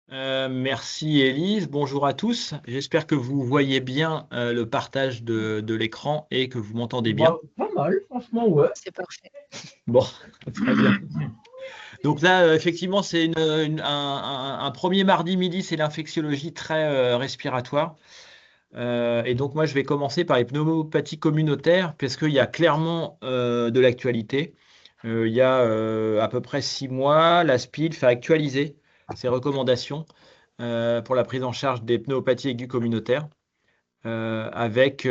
Merci Élise, bonjour à tous. J'espère que vous voyez bien le partage de l'écran et que vous m'entendez bien. Bah, pas mal, franchement, ouais. C'est parfait. Bon, très bien. Donc là, effectivement, c'est un premier mardi midi, c'est l'infectiologie très respiratoire. Et donc moi, je vais commencer par les pneumopathies communautaires, parce qu'il y a clairement de l'actualité. Il y a à peu près 6 mois, la SPID fait actualiser ses recommandations pour la prise en charge des pneumopathies aiguës communautaires, avec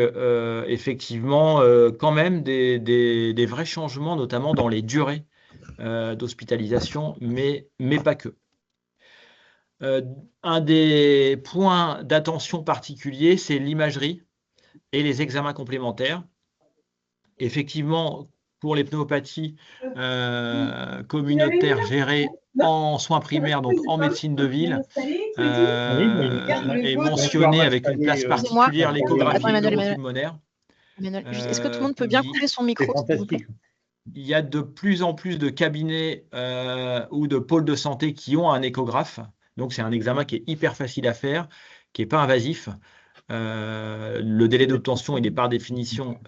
effectivement quand même des vrais changements, notamment dans les durées d'hospitalisation, mais pas que. Euh, un des points d'attention particuliers, c'est l'imagerie et les examens complémentaires. Effectivement, pour les pneumopathies communautaires gérées en soins primaires, donc en médecine de ville, Oui, mais est on va pouvoir mentionné avec une place Excusez-moi. particulière Attends, l'échographie Emmanuel. neuropulmonaire. Juste, est-ce que tout le monde peut bien Il couper son c'est micro, s'il vous plaît? fantastique. il y a de plus en plus de cabinets ou de pôles de santé qui ont un échographe. Donc, c'est un examen qui est hyper facile à faire, qui n'est pas invasif. Le délai d'obtention, il est par définition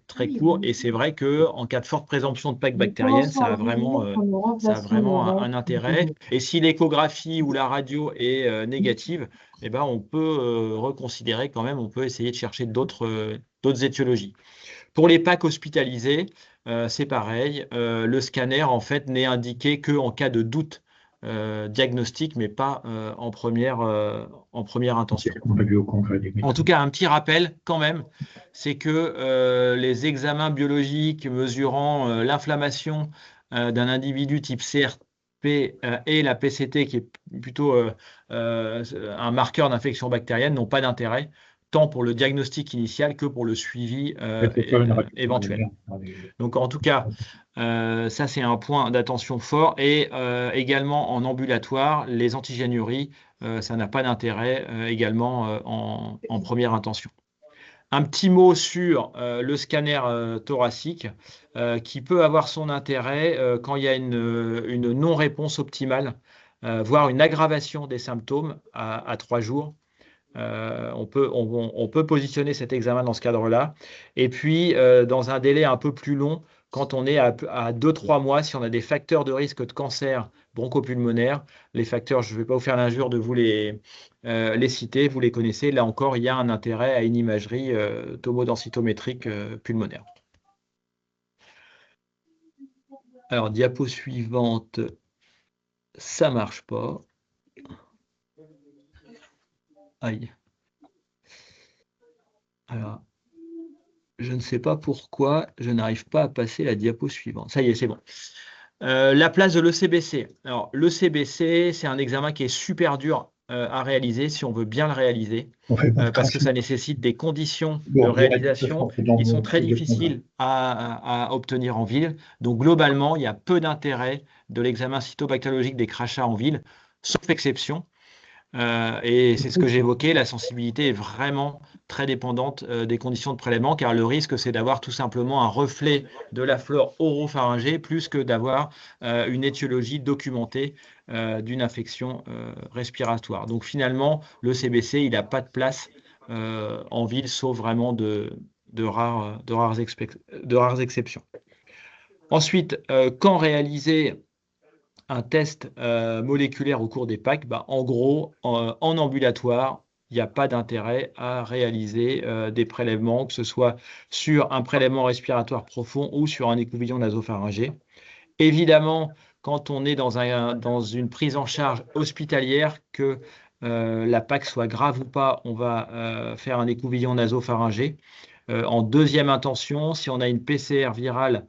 très court. Et c'est vrai qu'en cas de forte présomption de plaque Mais bactérienne, commençons à revenir quand nous ça a remplaçons vraiment Laurent. un intérêt. Et si l'échographie ou la radio est négative, eh ben, on peut reconsidérer quand même, on peut essayer de chercher d'autres étiologies. Pour les PAC hospitalisés, c'est pareil. Le scanner, en fait, n'est indiqué qu'en cas de doute diagnostique, mais pas en première intention. On l'a vu au congrès des En tout médecins. cas, un petit rappel quand même, c'est que les examens biologiques mesurant l'inflammation d'un individu type CRP et la PCT, qui est plutôt euh, un marqueur d'infection bactérienne, n'ont pas d'intérêt, tant pour le diagnostic initial que pour le suivi Il faut faire une radio éventuel. pulmonaire. Donc en tout cas, ça c'est un point d'attention fort. Et également en ambulatoire, les antigénuries, ça n'a pas d'intérêt également en première intention. Un petit mot sur le scanner thoracique qui peut avoir son intérêt quand il y a une non-réponse optimale, voire une aggravation des symptômes à 3 jours. On peut positionner cet examen dans ce cadre-là. Et puis, dans un délai un peu plus long, quand on est à 2-3 mois, si on a des facteurs de risque de cancer bronchopulmonaire, les facteurs, je ne vais pas vous faire l'injure de vous les citer, vous les connaissez. Là encore, il y a un intérêt à une imagerie tomodensitométrique pulmonaire. Alors, diapo suivante, ça marche pas. Aïe. Alors, je ne sais pas pourquoi je n'arrive pas à passer la diapo suivante. Ça y est, c'est bon. La place de l'ECBC. Alors, l'ECBC, c'est un examen qui est super dur à réaliser si on veut bien le réaliser, On fait pas de parce que crachin. ça nécessite des conditions de Bon, direct, parce réalisation qu'on fait dans qui sont nos très trucs de congrès. difficiles à obtenir en ville. Donc, globalement, il y a peu d'intérêt de l'examen cytobactériologique des crachats en ville, sauf exception. Et c'est ce que j'évoquais, la sensibilité est vraiment très dépendante des conditions de prélèvement, car le risque, c'est d'avoir tout simplement un reflet de la flore oropharyngée, plus que d'avoir une étiologie documentée d'une infection respiratoire. Donc finalement, le CBC, il n'a pas de place en ville, sauf vraiment de rares exceptions. Ensuite, quand réaliser un test moléculaire au cours des PAC, bah, en gros, en ambulatoire, il n'y a pas d'intérêt à réaliser des prélèvements, que ce soit sur un prélèvement respiratoire profond ou sur un écouvillon nasopharyngé. Évidemment, quand on est dans une prise en charge hospitalière, que la PAC soit grave ou pas, on va faire un écouvillon nasopharyngé. En deuxième intention, si on a une PCR virale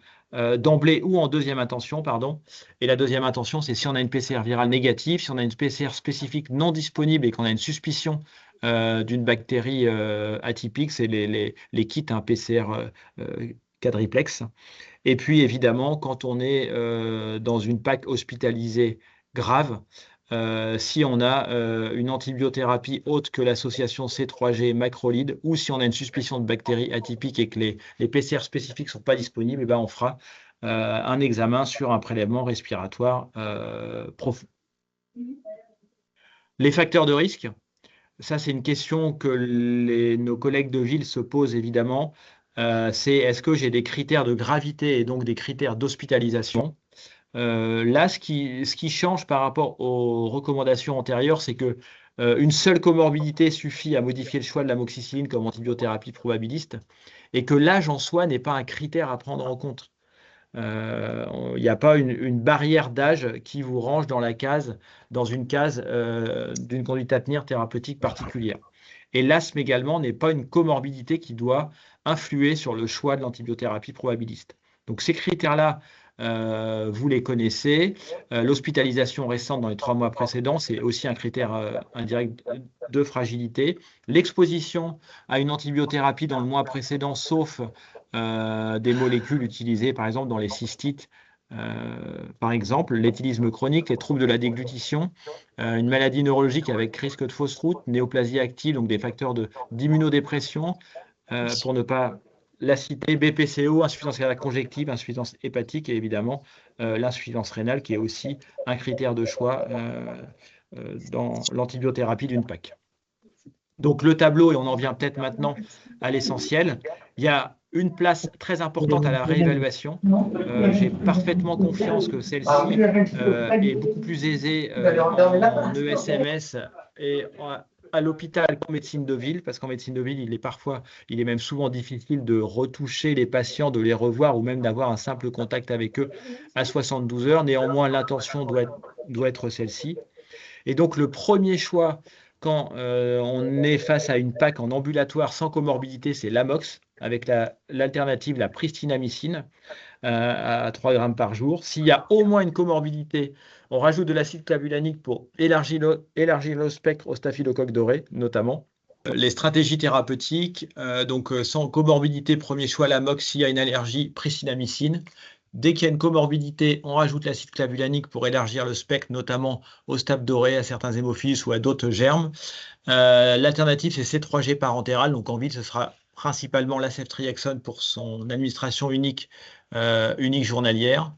d'emblée ou en deuxième intention, pardon. Et la deuxième intention, c'est si on a une PCR virale négative, si on a une PCR spécifique non disponible et qu'on a une suspicion d'une bactérie atypique, c'est les kits PCR quadriplex. Et puis évidemment, quand on est dans une PAC hospitalisée grave, si on a une antibiothérapie autre que l'association C3G macrolide, ou si on a une suspicion de bactéries atypiques et que les PCR spécifiques ne sont pas disponibles, eh ben on fera un examen sur un prélèvement respiratoire profond. Les facteurs de risque, ça c'est une question que nos collègues de ville se posent évidemment. C'est est-ce que j'ai des critères de gravité et donc des critères d'hospitalisation? Là, ce qui change par rapport aux recommandations antérieures, c'est que une seule comorbidité suffit à modifier le choix de l'amoxicilline comme antibiothérapie probabiliste et que l'âge en soi n'est pas un critère à prendre en compte. Il n'y a pas une barrière d'âge qui vous range dans une case d'une conduite à tenir thérapeutique particulière. Et l'asthme également n'est pas une comorbidité qui doit influer sur le choix de l'antibiothérapie probabiliste. Donc ces critères-là, vous les connaissez. L'hospitalisation récente dans les 3 mois précédents, c'est aussi un critère indirect de fragilité. L'exposition à une antibiothérapie dans le mois précédent, sauf des molécules utilisées par exemple dans les cystites, par exemple, l'éthylisme chronique, les troubles de la déglutition, une maladie neurologique avec risque de fausse route, néoplasie active, donc des facteurs d'immunodépression, pour ne pas la citer, BPCO, insuffisance cardiaque congestive, insuffisance hépatique et évidemment l'insuffisance rénale qui est aussi un critère de choix dans l'antibiothérapie d'une PAC. Donc le tableau, et on en vient peut-être maintenant à l'essentiel, il y a une place très importante à la réévaluation. J'ai parfaitement confiance que celle-ci est beaucoup plus aisée en ESMS et à l'hôpital qu'en médecine de ville, parce qu'en médecine de ville, il est même souvent difficile de retoucher les patients, de les revoir ou même d'avoir un simple contact avec eux à 72 heures. Néanmoins, l'intention doit être celle-ci. Et donc, le premier choix, quand on est face à une PAC en ambulatoire sans comorbidité, c'est l'Amox, avec l'alternative, la pristinamycine, à 3 grammes par jour. S'il y a au moins une comorbidité, on rajoute de l'acide clavulanique pour élargir le spectre au staphylocoque doré, notamment. Les stratégies thérapeutiques, donc sans comorbidité, premier choix l'Amox. S'il y a une allergie, pristinamycine. Dès qu'il y a une comorbidité, on rajoute l'acide clavulanique pour élargir le spectre, notamment au staph doré, à certains hémophilus ou à d'autres germes. L'alternative, c'est C3G parentéral. Donc en ville, ce sera principalement la ceftriaxone pour son administration unique journalière.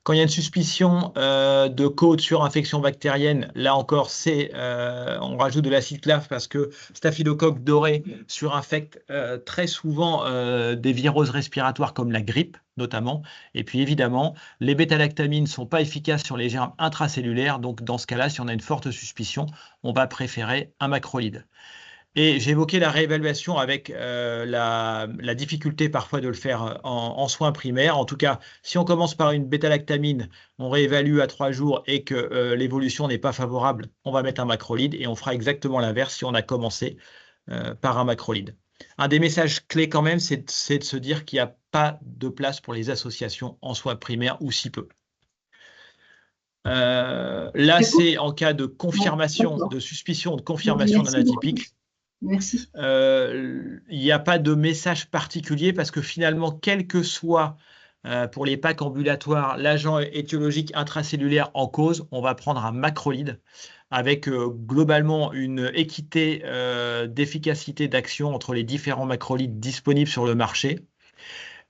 Quand il y a une suspicion de côte sur infection bactérienne, là encore, on rajoute de l'acide clave parce que staphylocoque doré surinfecte très souvent des viroses respiratoires comme la grippe notamment. Et puis évidemment, les bêta-lactamines ne sont pas efficaces sur les germes intracellulaires. Donc dans ce cas-là, si on a une forte suspicion, on va préférer un macrolide. Et j'ai évoqué la réévaluation avec la difficulté parfois de le faire en soins primaires. En tout cas, si on commence par une bêta-lactamine, on réévalue à 3 jours et que l'évolution n'est pas favorable, on va mettre un macrolide et on fera exactement l'inverse si on a commencé par un macrolide. Un des messages clés quand même, c'est de se dire qu'il n'y a pas de place pour les associations en soins primaires ou si peu. Là, c'est en cas de confirmation, de suspicion, de confirmation d'un atypique. Merci. Il n'y a pas de message particulier parce que finalement, quel que soit pour les PAC ambulatoires, l'agent étiologique intracellulaire en cause, on va prendre un macrolide avec globalement une équité d'efficacité d'action entre les différents macrolides disponibles sur le marché.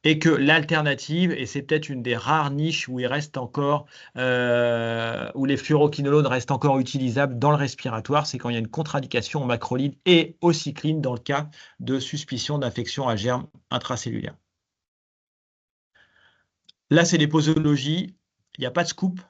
Et que l'alternative, et c'est peut-être une des rares niches où il reste encore, où les fluoroquinolones restent encore utilisables dans le respiratoire, c'est quand il y a une contre-indication au macrolide et au cycline dans le cas de suspicion d'infection à germe intracellulaire. Là, c'est les posologies. Il n'y a pas de scoop.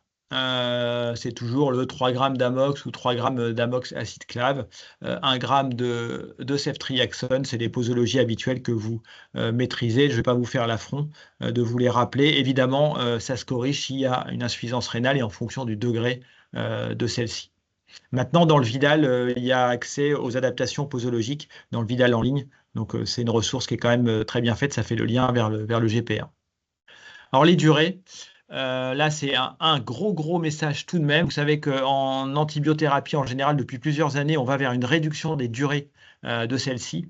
C'est toujours le 3 grammes d'amox ou 3 grammes d'amox acide clave, 1 gramme de ceftriaxone, c'est les posologies habituelles que vous maîtrisez. Je ne vais pas vous faire l'affront de vous les rappeler. Évidemment, ça se corrige s'il y a une insuffisance rénale et en fonction du degré de celle-ci. Maintenant, dans le Vidal, il y a accès aux adaptations posologiques dans le Vidal en ligne. Donc, c'est une ressource qui est quand même très bien faite. Ça fait le lien vers le GPR. Alors, les durées. Là, c'est un gros message tout de même. Vous savez qu'en antibiothérapie, en général, depuis plusieurs années, on va vers une réduction des durées de celle-ci.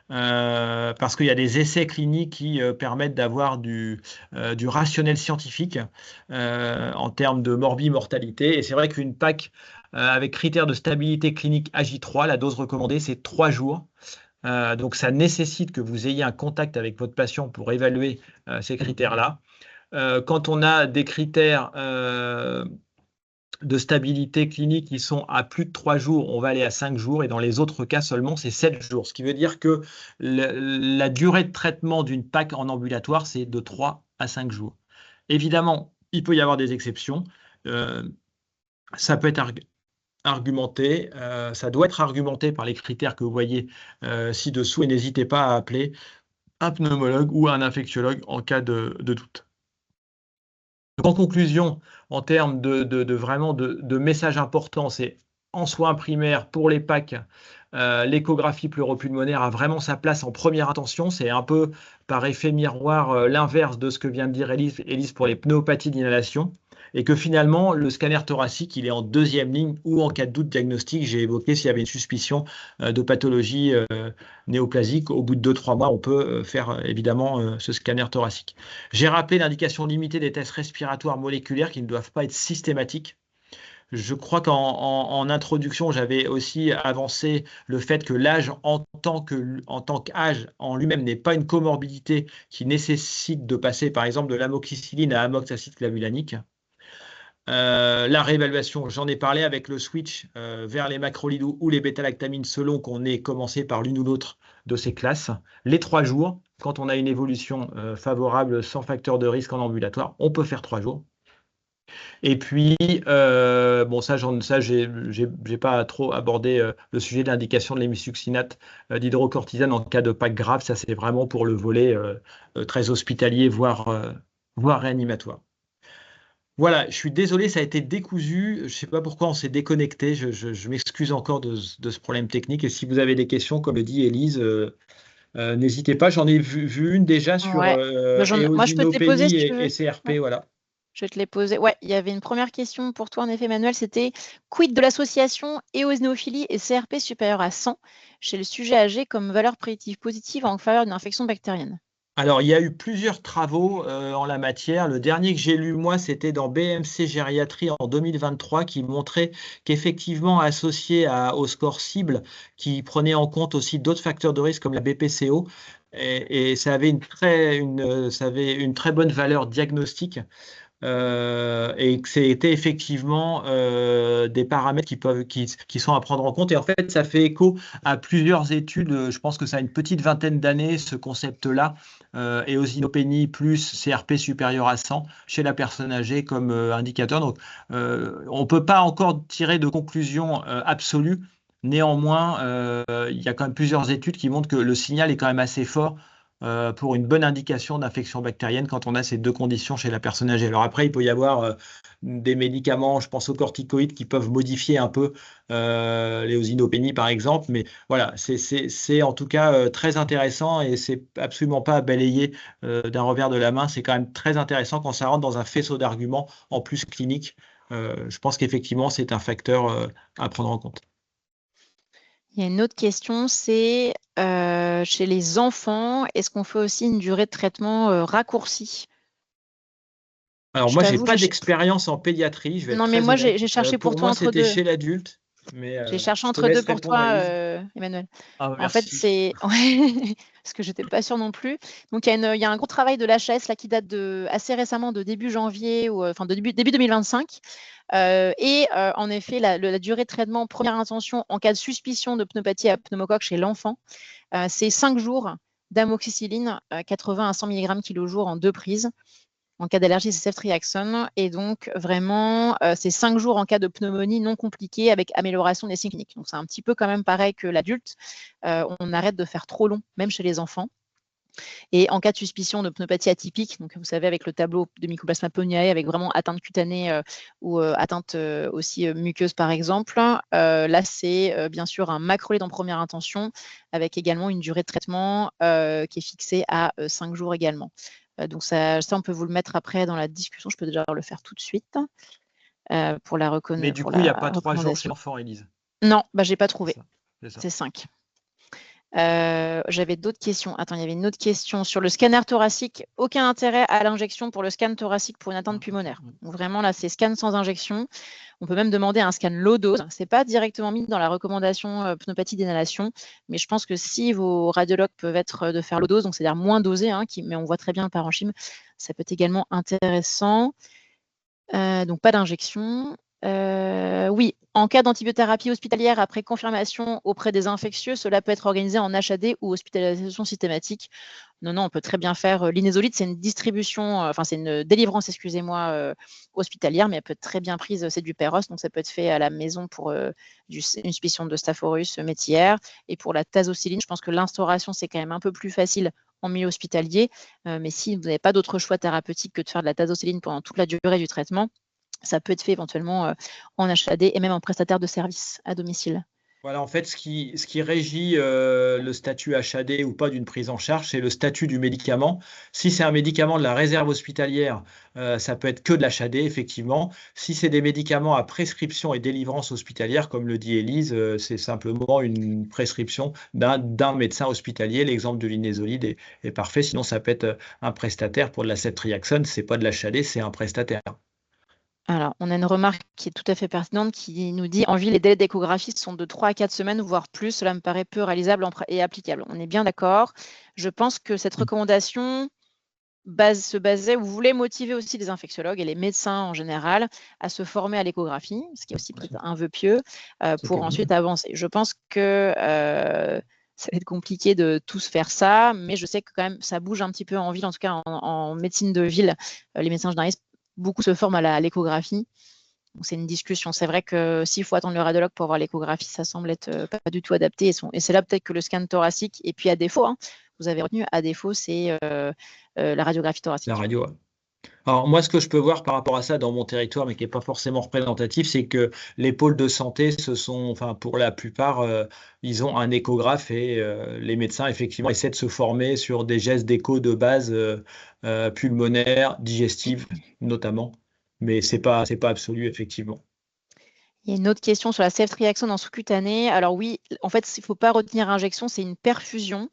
Parce qu'il y a des essais cliniques qui permettent d'avoir du rationnel scientifique en termes de morbi-mortalité. Et c'est vrai qu'une PAC avec critères de stabilité clinique AJ3, la dose recommandée, c'est 3 jours. Donc, ça nécessite que vous ayez un contact avec votre patient pour évaluer ces critères-là. Quand on a des critères de stabilité clinique qui sont à plus de 3 jours, on va aller à 5 jours, et dans les autres cas seulement, c'est 7 jours. Ce qui veut dire que la durée de traitement d'une PAC en ambulatoire, c'est de 3 à 5 jours. Évidemment, il peut y avoir des exceptions. Ça peut être argumenté, ça doit être argumenté par les critères que vous voyez ci-dessous, et n'hésitez pas à appeler un pneumologue ou un infectiologue en cas de doute. Donc, en conclusion, en termes vraiment de messages importants, c'est en soins primaires pour les PAC, l'échographie pleuropulmonaire a vraiment sa place en première intention. C'est un peu par effet miroir l'inverse de ce que vient de dire Élise pour les pneumopathies d'inhalation. Et que finalement, le scanner thoracique, il est en deuxième ligne ou en cas de doute diagnostique. J'ai évoqué s'il y avait une suspicion de pathologie néoplasique. Au bout de 2-3 mois, on peut faire évidemment ce scanner thoracique. J'ai rappelé l'indication limitée des tests respiratoires moléculaires qui ne doivent pas être systématiques. Je crois qu'en introduction, j'avais aussi avancé le fait que l'âge en tant qu'âge en lui-même n'est pas une comorbidité qui nécessite de passer par exemple de l'amoxicilline à amoxicillin clavulanique. La réévaluation, j'en ai parlé avec le switch vers les macrolides ou les bêta-lactamines selon qu'on ait commencé par l'une ou l'autre de ces classes. Les 3 jours, quand on a une évolution favorable sans facteur de risque en ambulatoire, on peut faire 3 jours. Et puis, bon, ça, j'ai pas trop abordé le sujet de l'indication de l'hémisuccinate d'hydrocortisone en cas de PAC grave. Ça, c'est vraiment pour le volet très hospitalier, voire réanimatoire. Voilà, je suis désolé, ça a été décousu. Je ne sais pas pourquoi on s'est déconnecté. Je m'excuse encore de ce problème technique. Et si vous avez des questions, comme le dit Élise, n'hésitez pas. J'en ai vu une déjà sur Ouais. Moi, je peux te les poser si éosinopénie tu veux. et CRP. Ouais. Voilà. Je vais te les poser. Ouais, il y avait une première question pour toi, en effet, Manuel. C'était quid de l'association éosinophilie et CRP supérieur à 100 chez le sujet âgé comme valeur prédictive positive en faveur d'une infection bactérienne? Alors, il y a eu plusieurs travaux en la matière. Le dernier que j'ai lu, moi, c'était dans BMC Gériatrie en 2023 qui montrait qu'effectivement, associé au score cible, qui prenait en compte aussi d'autres facteurs de risque comme la BPCO, et ça avait ça avait une très bonne valeur diagnostique. Et que c'était effectivement des paramètres qui sont à prendre en compte. Et en fait, ça fait écho à plusieurs études. Je pense que ça a une petite vingtaine d'années, ce concept-là, éosinopénie plus CRP supérieur à 100 chez la personne âgée comme indicateur. Donc, on ne peut pas encore tirer de conclusion absolue. Néanmoins, il y a quand même plusieurs études qui montrent que le signal est quand même assez fort pour une bonne indication d'infection bactérienne quand on a ces deux conditions chez la personne âgée. Alors après, il peut y avoir des médicaments, je pense aux corticoïdes, qui peuvent modifier un peu l'éosinopénie par exemple, mais voilà, c'est en tout cas très intéressant et c'est absolument pas à balayer d'un revers de la main. C'est quand même très intéressant quand ça rentre dans un faisceau d'arguments en plus clinique. Je pense qu'effectivement, c'est un facteur à prendre en compte. Il y a une autre question, c'est chez les enfants, est-ce qu'on fait aussi une durée de traitement raccourcie? Alors moi, j'ai pas d'expérience en pédiatrie, je vais être Non, mais très moi, honnête. j'ai cherché pour Pour toi moi, entre c'était deux. chez l'adulte, mais J'ai cherché je te entre laisse deux pour répondre, toi, Élise. Emmanuel. Ah, En fait, merci. c'est ouais, parce que je n'étais pas sûre non plus. Donc, il y a un gros travail de l'HAS là qui date assez récemment, de début janvier ou enfin de début 2025. En effet, la durée de traitement première intention en cas de suspicion de pneumopathie à pneumocoque chez l'enfant, c'est 5 jours d'amoxicilline 80 à 100 mg kg en 2 prises. En cas d'allergie, c'est ceftriaxone. Et donc, vraiment, c'est 5 jours en cas de pneumonie non compliquée avec amélioration des signes cliniques. Donc, c'est un petit peu quand même pareil que l'adulte. On arrête de faire trop long, même chez les enfants. Et en cas de suspicion de pneumopathie atypique, donc vous savez, avec le tableau de Mycoplasma pneumoniae, avec vraiment atteinte cutanée ou atteinte aussi muqueuse, par exemple, là, c'est bien sûr un macrolide en première intention, avec également une durée de traitement qui est fixée à 5 jours également. Donc ça, on peut vous le mettre après dans la discussion. Je peux déjà le faire tout de suite pour la reconnaissance. Mais du coup, il n'y a pas 3 jours chez l'enfant, Élise. Non, bah, j'ai pas trouvé. C'est ça. C'est 5. J'avais d'autres questions. Attends, il y avait une autre question sur le scanner thoracique. Aucun intérêt à l'injection pour le scan thoracique pour une atteinte pulmonaire. Donc vraiment, là, c'est scan sans injection. On peut même demander un scan low dose. Ce n'est pas directement mis dans la recommandation pneumopathie d'inhalation, mais je pense que si vos radiologues peuvent être de faire low dose, donc c'est-à-dire moins dosé, hein, mais on voit très bien le parenchyme, ça peut être également intéressant. Donc pas d'injection. Oui, en cas d'antibiothérapie hospitalière après confirmation auprès des infectieux, cela peut être organisé en HAD ou hospitalisation systématique. Non, on peut très bien faire l'inésolide, c'est une distribution, enfin c'est une délivrance, excusez-moi, hospitalière, mais elle peut être très bien prise, c'est du Péros, donc ça peut être fait à la maison pour une suspicion de Staph aureus métière. Et pour la tazocilline, je pense que l'instauration, c'est quand même un peu plus facile en milieu hospitalier, mais si vous n'avez pas d'autre choix thérapeutique que de faire de la tazocilline pendant toute la durée du traitement, ça peut être fait éventuellement en HAD et même en prestataire de service à domicile. Voilà, en fait, ce qui régit le statut HAD ou pas d'une prise en charge, c'est le statut du médicament. Si c'est un médicament de la réserve hospitalière, ça peut être que de l'HAD, effectivement. Si c'est des médicaments à prescription et délivrance hospitalière, comme le dit Élise, c'est simplement une prescription d'un médecin hospitalier. L'exemple de l'inésolide est parfait. Sinon, ça peut être un prestataire pour de la ceftriaxone. C'est pas de l'HAD, c'est un prestataire. Alors, on a une remarque qui est tout à fait pertinente qui nous dit: «En ville, les délais d'échographie sont de 3 à 4 semaines, voire plus. Cela me paraît peu réalisable et applicable». On est bien d'accord. Je pense que cette recommandation se basait ou voulait motiver aussi les infectiologues et les médecins en général à se former à l'échographie, ce qui est aussi peut-être un vœu pieux, pour ensuite avancer. Je pense que ça va être compliqué de tous faire ça, mais je sais que quand même ça bouge un petit peu en ville, en tout cas en médecine de ville. Les médecins généralistes, beaucoup se forment à l'échographie. Donc c'est une discussion. C'est vrai que s'il faut attendre le radiologue pour voir l'échographie, ça semble être pas du tout adapté. Et c'est là peut-être que le scan thoracique, et puis à défaut, vous avez retenu, à défaut, c'est la radiographie thoracique. La radio, ouais. Alors moi, ce que je peux voir par rapport à ça dans mon territoire, mais qui n'est pas forcément représentatif, c'est que les pôles de santé, enfin pour la plupart, ils ont un échographe et les médecins effectivement essaient de se former sur des gestes d'écho de base pulmonaires, digestives notamment, mais c'est pas absolu effectivement. Il y a une autre question sur la ceftriaxone en sous-cutané. Alors oui, en fait, il ne faut pas retenir injection, c'est une perfusion.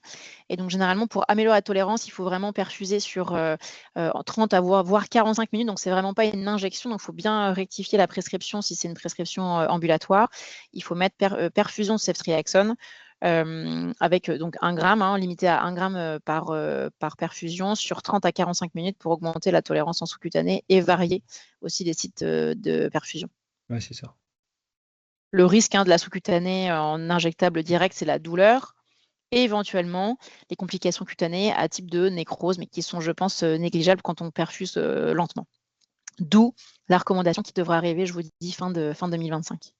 Et donc généralement, pour améliorer la tolérance, il faut vraiment perfuser sur 30 à voire 45 minutes. Donc c'est vraiment pas une injection. Donc il faut bien rectifier la prescription si c'est une prescription ambulatoire. Il faut mettre perfusion de ceftriaxone. Avec donc 1 gramme, limité à 1 gramme par perfusion sur 30 à 45 minutes pour augmenter la tolérance en sous-cutané et varier aussi les sites de perfusion. Ouais, c'est ça. Le risque de la sous-cutanée en injectable direct, c'est la douleur et éventuellement les complications cutanées à type de nécrose, mais qui sont, je pense, négligeables quand on perfuse lentement. D'où la recommandation qui devrait arriver, je vous dis, fin 2025.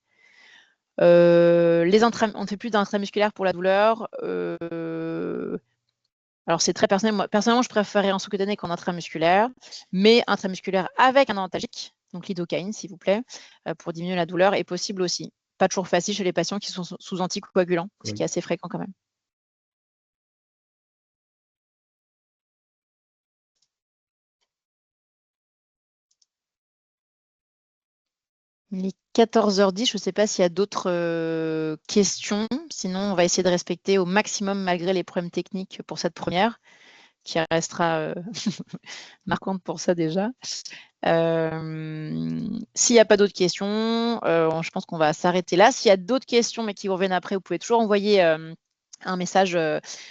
On ne fait plus d'intramusculaire pour la douleur. Alors, c'est très personnel. Moi, personnellement, je préférerais en sous-cutané qu'en intramusculaire, mais intramusculaire avec un antalgique, donc lidocaïne, s'il vous plaît, pour diminuer la douleur, est possible aussi. Pas toujours facile chez les patients qui sont sous anticoagulants, ce qui est assez fréquent quand même. Il est 14h10, je ne sais pas s'il y a d'autres questions. Sinon, on va essayer de respecter au maximum malgré les problèmes techniques pour cette première, qui restera marquante pour ça déjà. S'il n'y a pas d'autres questions, je pense qu'on va s'arrêter là. S'il y a d'autres questions, mais qui reviennent après, vous pouvez toujours envoyer un message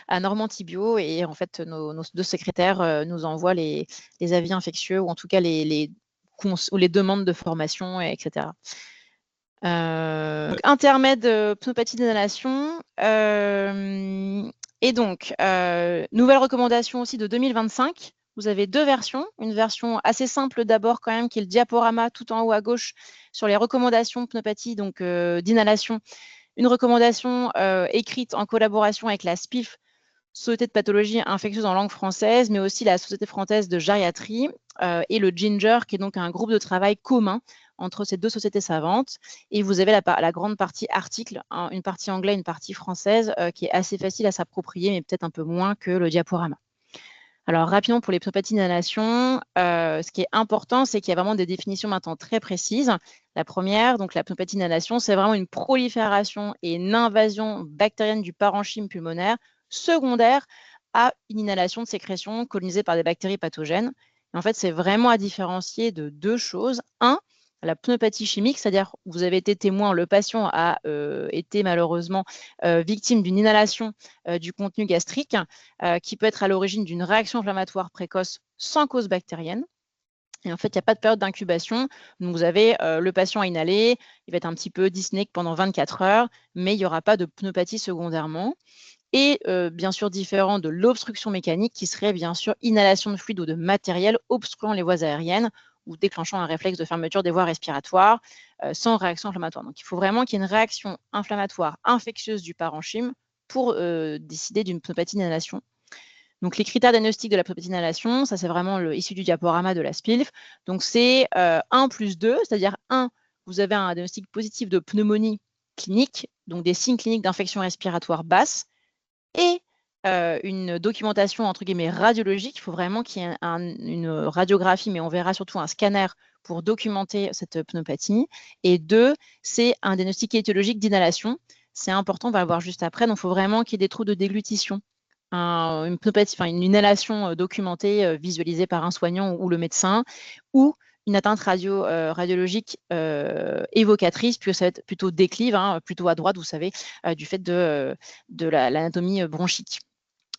à Normand Thibio et en fait, nos 2 secrétaires nous envoient les avis infectieux ou en tout cas les demandes de formation, etc. Intermède pneumopathie d'inhalation. Et donc, nouvelle recommandation aussi de 2025. Vous avez 2 versions. Une version assez simple d'abord quand même, qui est le diaporama tout en haut à gauche sur les recommandations pneumopathie d'inhalation. Une recommandation écrite en collaboration avec la SPIF, Société de pathologie infectieuse en langue française, mais aussi la Société française de gériatrie et le GINGER, qui est donc un groupe de travail commun entre ces 2 sociétés savantes. Et vous avez la grande partie article, une partie anglaise, une partie française, qui est assez facile à s'approprier, mais peut-être un peu moins que le diaporama. Alors, rapidement, pour les pneumopathies d'inhalation, ce qui est important, c'est qu'il y a vraiment des définitions maintenant très précises. La première, donc la pneumopathie d'inhalation, c'est vraiment une prolifération et une invasion bactérienne du parenchyme pulmonaire secondaire à une inhalation de sécrétions colonisées par des bactéries pathogènes. Et en fait, c'est vraiment à différencier de 2 choses. 1, la pneumopathie chimique, c'est-à-dire vous avez été témoin, le patient a été malheureusement victime d'une inhalation du contenu gastrique qui peut être à l'origine d'une réaction inflammatoire précoce sans cause bactérienne. Et en fait, il n'y a pas de période d'incubation. Donc, vous avez le patient à inhaler, il va être un petit peu dyspnéique pendant 24 heures, mais il n'y aura pas de pneumopathie secondairement. Et bien sûr, différent de l'obstruction mécanique qui serait bien sûr inhalation de fluide ou de matériel obstruant les voies aériennes ou déclenchant un réflexe de fermeture des voies respiratoires sans réaction inflammatoire. Donc, il faut vraiment qu'il y ait une réaction inflammatoire infectieuse du parenchyme pour décider d'une pneumopathie d'inhalation. Donc, les critères diagnostiques de la pneumopathie d'inhalation, ça c'est vraiment issu du diaporama de la SPILF. Donc, c'est 1 plus 2, c'est-à-dire 1, vous avez un diagnostic positif de pneumonie clinique, donc des signes cliniques d'infection respiratoire basse, et une documentation entre guillemets radiologique. Il faut vraiment qu'il y ait une radiographie, mais on verra surtout un scanner pour documenter cette pneumopathie. Et 2, c'est un diagnostic étiologique d'inhalation. C'est important, on va le voir juste après. Donc, il faut vraiment qu'il y ait des troubles de déglutition, une pneumopathie, enfin une inhalation documentée, visualisée par un soignant ou le médecin, ou une atteinte radiologique évocatrice, puis ça va être plutôt déclive, plutôt à droite, vous savez, du fait de l'anatomie bronchique.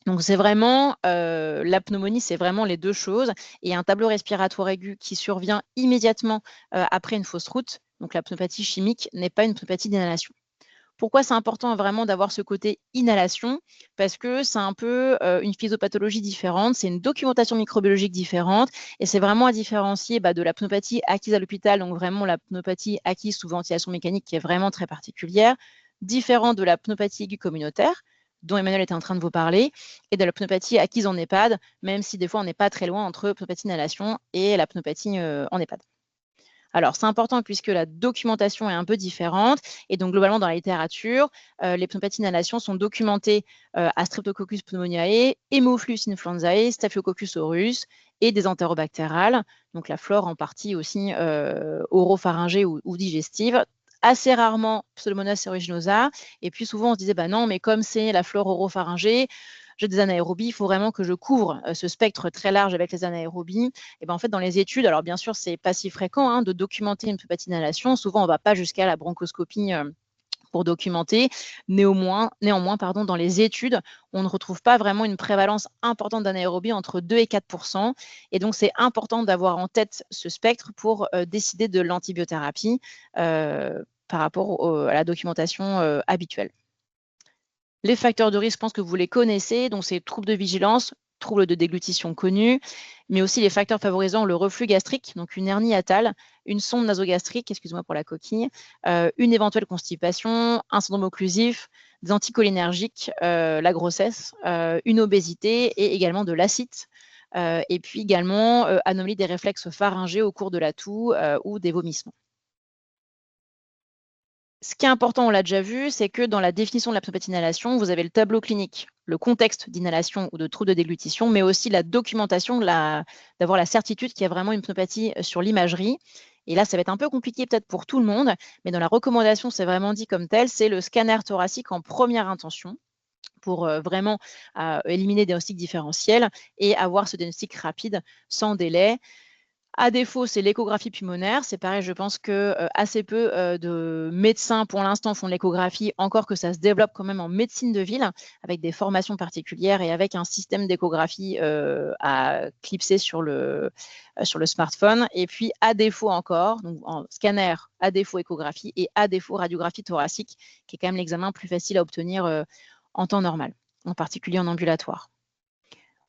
Donc, c'est vraiment la pneumonie, c'est vraiment les deux choses. Et un tableau respiratoire aigu qui survient immédiatement après une fausse route. Donc, la pneumopathie chimique n'est pas une pneumopathie d'inhalation. Pourquoi c'est important vraiment d'avoir ce côté inhalation? Parce que c'est un peu une physiopathologie différente, c'est une documentation microbiologique différente et c'est vraiment à différencier de la pneumopathie acquise à l'hôpital, donc vraiment la pneumopathie acquise sous ventilation mécanique qui est vraiment très particulière, différent de la pneumopathie aiguë communautaire dont Emmanuel était en train de vous parler, et de la pneumopathie acquise en EHPAD, même si des fois on n'est pas très loin entre pneumopathie d'inhalation et la pneumopathie en EHPAD. Alors, c'est important puisque la documentation est un peu différente. Et donc, globalement, dans la littérature, les pneumopathies d'inhalation sont documentées à Streptococcus pneumoniae, Haemophilus influenzae, Staphylococcus aureus et des entérobactérales. Donc, la flore en partie aussi oropharyngée ou digestive. Assez rarement Pseudomonas aeruginosa. Et puis, souvent, on se disait, non, mais comme c'est la flore oropharyngée, j'ai des anaérobies, il faut vraiment que je couvre ce spectre très large avec les anaérobies. Et en fait, dans les études, alors bien sûr, c'est pas si fréquent de documenter une pneumopathie d'inhalation. Souvent, on ne va pas jusqu'à la bronchoscopie pour documenter. Néanmoins, dans les études, on ne retrouve pas vraiment une prévalence importante d'anaérobie entre 2 et 4%. Et donc, c'est important d'avoir en tête ce spectre pour décider de l'antibiothérapie par rapport à la documentation habituelle. Les facteurs de risque, je pense que vous les connaissez, donc c'est troubles de vigilance, troubles de déglutition connus, mais aussi les facteurs favorisant le reflux gastrique, donc une hernie hiatale, une sonde nasogastrique, excusez-moi pour la coquille, une éventuelle constipation, un syndrome occlusif, des anticholinergiques, la grossesse, une obésité et également de l'acide. Et puis également anomalie des réflexes pharyngés au cours de la toux ou des vomissements. Ce qui est important, on l'a déjà vu, c'est que dans la définition de la pneumopathie d'inhalation, vous avez le tableau clinique, le contexte d'inhalation ou de trouble de déglutition, mais aussi la documentation d'avoir la certitude qu'il y a vraiment une pneumopathie sur l'imagerie. Et là, ça va être un peu compliqué peut-être pour tout le monde, mais dans la recommandation, c'est vraiment dit comme tel, c'est le scanner thoracique en première intention pour vraiment éliminer des diagnostics différentiels et avoir ce diagnostic rapide sans délai. À défaut, c'est l'échographie pulmonaire. C'est pareil, je pense que assez peu de médecins pour l'instant font de l'échographie, encore que ça se développe quand même en médecine de ville, avec des formations particulières et avec un système d'échographie à clipser sur le smartphone. Et puis, à défaut encore, donc en scanner, à défaut échographie et à défaut radiographie thoracique, qui est quand même l'examen plus facile à obtenir en temps normal, en particulier en ambulatoire.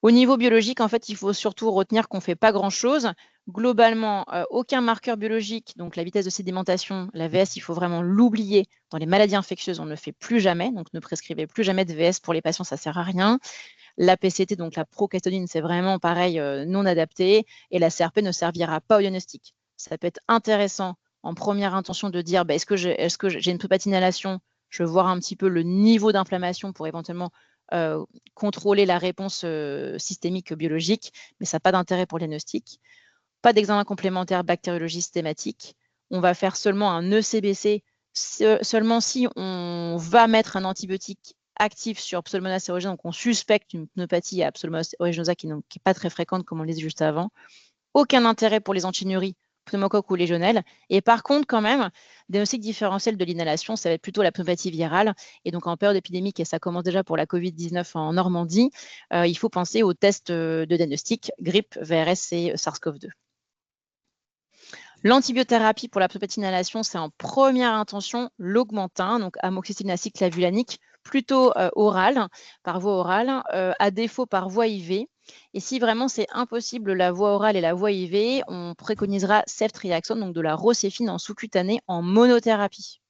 Au niveau biologique, en fait, il faut surtout retenir qu'on ne fait pas grand-chose. Globalement, aucun marqueur biologique, donc la vitesse de sédimentation, la VS, il faut vraiment l'oublier. Dans les maladies infectieuses, on ne le fait plus jamais, donc ne prescrivez plus jamais de VS pour les patients, ça ne sert à rien. La PCT, donc la procalcitonin, c'est vraiment pareil, non adapté, et la CRP ne servira pas au diagnostic. Ça peut être intéressant en première intention de dire est-ce que j'ai une pneumopathie d'inhalation, je veux voir un petit peu le niveau d'inflammation pour éventuellement contrôler la réponse systémique biologique, mais ça n'a pas d'intérêt pour le diagnostic. Pas d'examen complémentaire bactériologie systématique. On va faire seulement un ECBC seulement si on va mettre un antibiotique actif sur Pseudomonas aeruginosa, donc on suspecte une pneumopathie à Pseudomonas aeruginosa qui n'est pas très fréquente, comme on le disait juste avant. Aucun intérêt pour les antinuries, pneumocoque ou légionnelle. Et par contre, quand même, diagnostic différentiel de l'inhalation, ça va être plutôt la pneumopathie virale. Et donc, en période épidémique, et ça commence déjà pour la Covid-19 en Normandie, il faut penser aux tests de diagnostic, grippe, VRS et SARS-CoV-2. L'antibiothérapie pour la pneumopathe inhalation, c'est en première intention l'Augmentin, donc amoxicilline acide clavulanique, plutôt oral, par voie orale, à défaut par voie IV. Et si vraiment c'est impossible la voie orale et la voie IV, on préconisera ceftriaxone, donc de la roséphine en sous-cutané en monothérapie.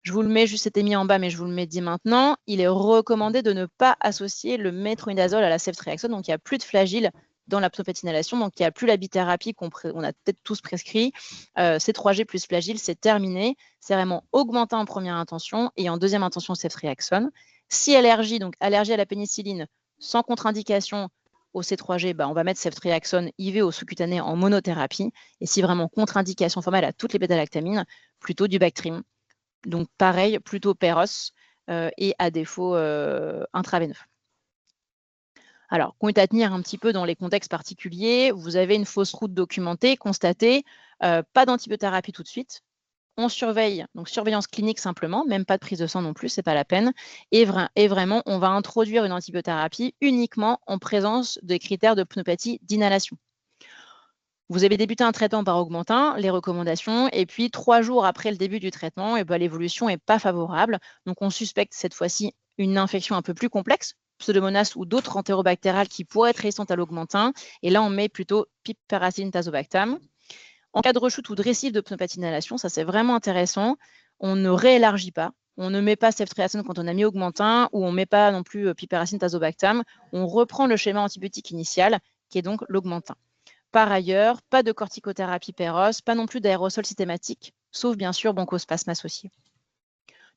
Je vous le mets, juste c'était mis en bas, mais je vous le dis maintenant. Il est recommandé de ne pas associer le métronidazole à la ceftriaxone, donc il n'y a plus de flagylle dans la pneumopathe inhalation, donc il n'y a plus la bithérapie qu'on a peut-être tous prescrit. C3G plus flagylle, c'est terminé. C'est vraiment Augmentin en première intention et en deuxième intention ceftriaxone. Si allergie, donc allergie à la pénicilline, sans contre-indication au C3G, on va mettre ceftriaxone IV au sous-cutané en monothérapie. Et si vraiment contre-indication formelle à toutes les bêta-lactamines, plutôt du Bactrim. Donc pareil, plutôt Péros et à défaut intraveineux. Alors, compte à tenir un petit peu dans les contextes particuliers, vous avez une fausse route documentée, constatée, pas d'antibiothérapie tout de suite. On surveille, donc surveillance clinique simplement, même pas de prise de sang non plus, c'est pas la peine. Et vraiment, on va introduire une antibiothérapie uniquement en présence des critères de pneumopathie d'inhalation. Vous avez débuté un traitement par Augmentin, les recommandations, et puis 3 jours après le début du traitement, l'évolution n'est pas favorable. Donc, on suspecte cette fois-ci une infection un peu plus complexe, Pseudomonas ou d'autres entérobactériales qui pourraient être résistantes à l'Augmentin. Et là, on met plutôt Piperacillin tazobactam. En cas de rechute ou de récidive de pneumopathie d'inhalation, ça c'est vraiment intéressant, on ne réélargit pas. On ne met pas ceftriaxone quand on a mis Augmentin ou on ne met pas non plus Piperacillin tazobactam. On reprend le schéma antibiotique initial qui est donc l'Augmentin. Par ailleurs, pas de corticothérapie Péros, pas non plus d'aérosol systématique, sauf bien sûr bronchospasme associé.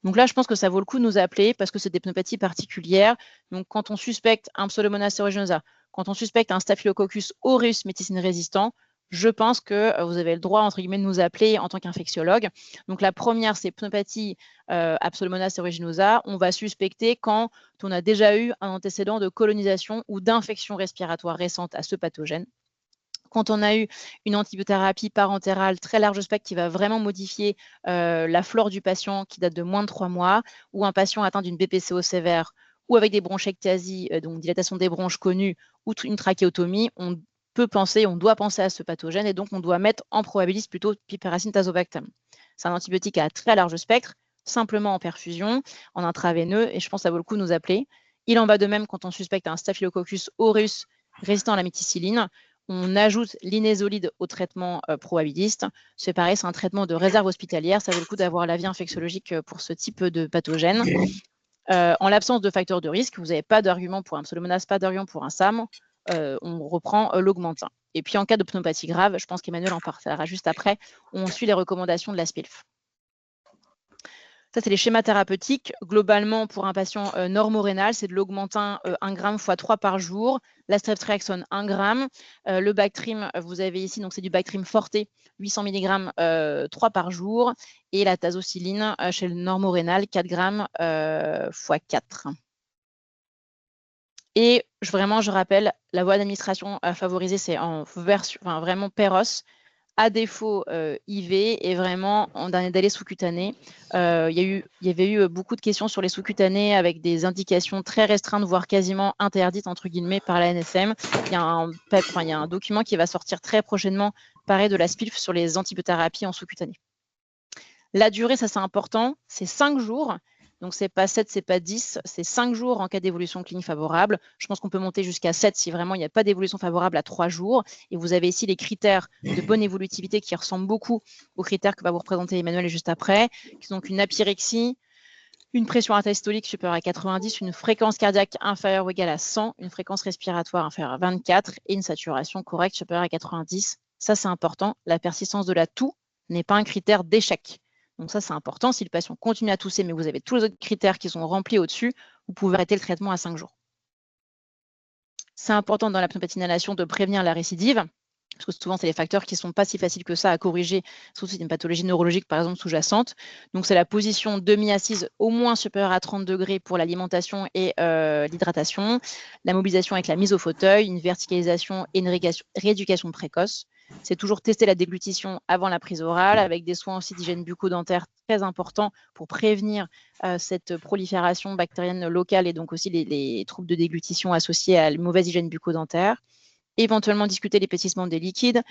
Donc là, je pense que ça vaut le coup de nous appeler parce que c'est des pneumopathies particulières. Donc quand on suspecte un Pseudomonas aeruginosa, quand on suspecte un Staphylococcus aureus méticine résistant, je pense que vous avez le droit, entre guillemets, de nous appeler en tant qu'infectiologue. Donc la première, c'est pneumopathie à Pseudomonas aeruginosa. On va suspecter quand on a déjà eu un antécédent de colonisation ou d'infection respiratoire récente à ce pathogène. Quand on a eu une antibiothérapie parentérale très large spectre qui va vraiment modifier la flore du patient qui date de moins de 3 mois, ou un patient atteint d'une BPCO sévère, ou avec des bronchectasies, donc dilatation des bronches connues, ou une trachéotomie, on doit penser à ce pathogène et donc on doit mettre en probabiliste plutôt Piperacillin tazobactam. C'est un antibiotique à très large spectre, simplement en perfusion, en intraveineux, et je pense que ça vaut le coup de nous appeler. Il en va de même quand on suspecte un Staphylococcus aureus résistant à la méticilline. On ajoute l'inésolide au traitement probabiliste. C'est pareil, c'est un traitement de réserve hospitalière. Ça vaut le coup d'avoir l'avis infectiologique pour ce type de pathogène. En l'absence de facteurs de risque, vous n'avez pas d'argument pour un Pseudomonas, pas d'argument pour un SAM, on reprend l'Augmentin. Et puis en cas de pneumopathie grave, je pense qu'Emmanuel en parlera juste après, on suit les recommandations de la SPILF. Ça, c'est les schémas thérapeutiques. Globalement, pour un patient normorénal, c'est de l'Augmentin 1 g x 3 par jour, la ceftriaxone 1 g, le Bactrim, vous avez ici, donc c'est du Bactrim forte, 800 mg 3 par jour, et la tazocilline chez le normorénal, 4 g x 4. Et je rappelle, la voie d'administration à favoriser, c'est en version, vraiment Péros, à défaut IV et vraiment en dernier délai sous-cutané. Il y avait eu beaucoup de questions sur les sous-cutanés avec des indications très restreintes, voire quasiment interdites, entre guillemets, par la NSM. Il y a un document qui va sortir très prochainement, pareil, de la SPILF sur les antibiothérapies en sous-cutané. La durée, ça c'est important, c'est 5 jours. Donc, ce n'est pas 7, ce n'est pas 10, c'est 5 jours en cas d'évolution clinique favorable. Je pense qu'on peut monter jusqu'à 7 si vraiment il n'y a pas d'évolution favorable à 3 jours. Et vous avez ici les critères de bonne évolutivité qui ressemblent beaucoup aux critères que va vous représenter Emmanuel juste après, qui sont donc une apyrexie, une pression systolique supérieure à 90, une fréquence cardiaque inférieure ou égale à 100, une fréquence respiratoire inférieure à 24 et une saturation correcte supérieure à 90. Ça, c'est important. La persistance de la toux n'est pas un critère d'échec. Donc ça, c'est important. Si le patient continue à tousser, mais vous avez tous les autres critères qui sont remplis au-dessus, vous pouvez arrêter le traitement à 5 jours. C'est important dans la pneumopathie inhalation de prévenir la récidive, parce que souvent, c'est des facteurs qui ne sont pas si faciles que ça à corriger, surtout si c'est une pathologie neurologique, par exemple, sous-jacente. Donc, c'est la position demi-assise au moins supérieure à 30 degrés pour l'alimentation et l'hydratation, la mobilisation avec la mise au fauteuil, une verticalisation et une rééducation précoce. C'est toujours tester la déglutition avant la prise orale, avec des soins aussi d'hygiène bucco-dentaire très importants pour prévenir cette prolifération bactérienne locale et donc aussi les troubles de déglutition associés à la mauvaise hygiène bucco-dentaire. Éventuellement discuter l'épaississement des liquides,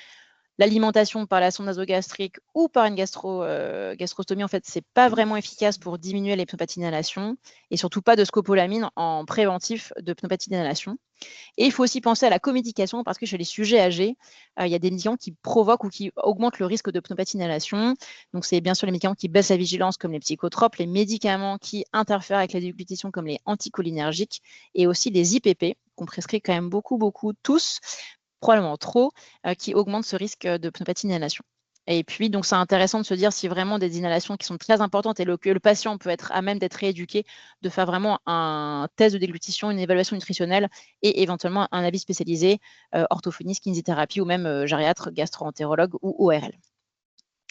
l'alimentation par la sonde nasogastrique ou par une gastrostomie, en fait, c'est pas vraiment efficace pour diminuer les pneumopathies d'inhalation et surtout pas de scopolamine en préventif de pneumopathie d'inhalation. Et il faut aussi penser à la comédication parce que chez les sujets âgés, il y a des médicaments qui provoquent ou qui augmentent le risque de pneumopathie d'inhalation. Donc, c'est bien sûr les médicaments qui baissent la vigilance comme les psychotropes, les médicaments qui interfèrent avec la déglutition comme les anticholinergiques et aussi les IPP qu'on prescrit quand même beaucoup tous, probablement trop, qui augmentent ce risque de pneumopathie d'inhalation. Et puis, donc, c'est intéressant de se dire si vraiment des inhalations qui sont très importantes et que le patient peut être à même d'être rééduqué, de faire vraiment un test de déglutition, une évaluation nutritionnelle et éventuellement un avis spécialisé, orthophoniste, kinésithérapie ou même gériatre, gastro-entérologue ou ORL.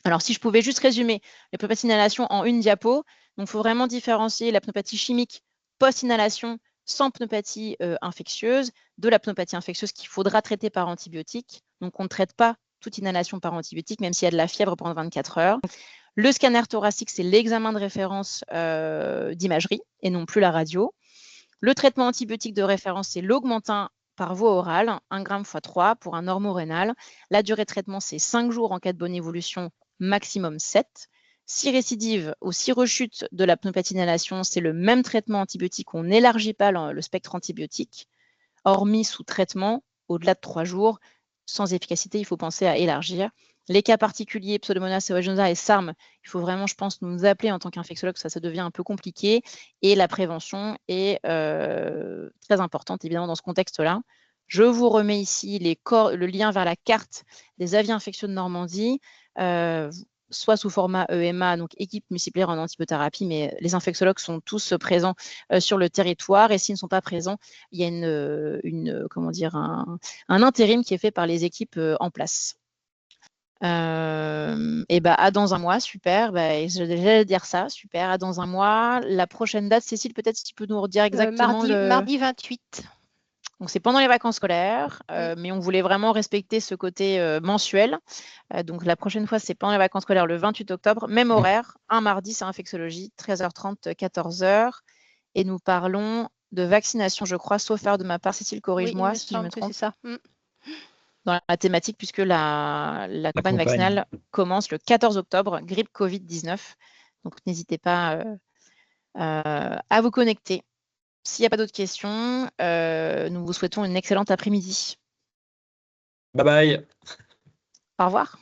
Alors, si je pouvais juste résumer les pneumopathies d'inhalation en une diapo, donc il faut vraiment différencier la pneumopathie chimique post-inhalation sans pneumopathie infectieuse, de la pneumopathie infectieuse qu'il faudra traiter par antibiotique. Donc, on ne traite pas toute inhalation par antibiotique, même s'il y a de la fièvre pendant 24 heures. Le scanner thoracique, c'est l'examen de référence d'imagerie et non plus la radio. Le traitement antibiotique de référence, c'est l'Augmentin par voie orale, 1 g x 3 pour un normorénal. La durée de traitement, c'est 5 jours en cas de bonne évolution, maximum 7. Si récidive ou si rechute de la pneumopathie d'inhalation, c'est le même traitement antibiotique, on n'élargit pas le spectre antibiotique, hormis sous traitement, au-delà de 3 jours, sans efficacité, il faut penser à élargir. Les cas particuliers, Pseudomonas aeruginosa et SARM, il faut vraiment, je pense, nous appeler en tant qu'infectiologue, ça devient un peu compliqué. Et la prévention est très importante, évidemment, dans ce contexte-là. Je vous remets ici le lien vers la carte des avis infectieux de Normandie, soit sous format EMA, donc équipe multiplaire en antibiothérapie, mais les infectiologues sont tous présents sur le territoire et s'ils ne sont pas présents, il y a un intérim qui est fait par les équipes en place. Et à dans un mois, super. J'allais dire ça, super. À dans un mois. La prochaine date, Cécile, peut-être si tu peux nous redire exactement mardi 28. Donc c'est pendant les vacances scolaires, mais on voulait vraiment respecter ce côté mensuel. Donc la prochaine fois, c'est pendant les vacances scolaires, le 28 octobre, même horaire, un mardi, c'est infectiologie, 13h30, 14h. Et nous parlons de vaccination, je crois, sauf erreur de ma part. Cécile, corrige-moi si je me trompe. C'est ça. Dans la thématique, puisque la campagne vaccinale commence le 14 octobre, grippe Covid-19. Donc, n'hésitez pas à vous connecter. S'il n'y a pas d'autres questions, nous vous souhaitons une excellente après-midi. Bye bye. Au revoir.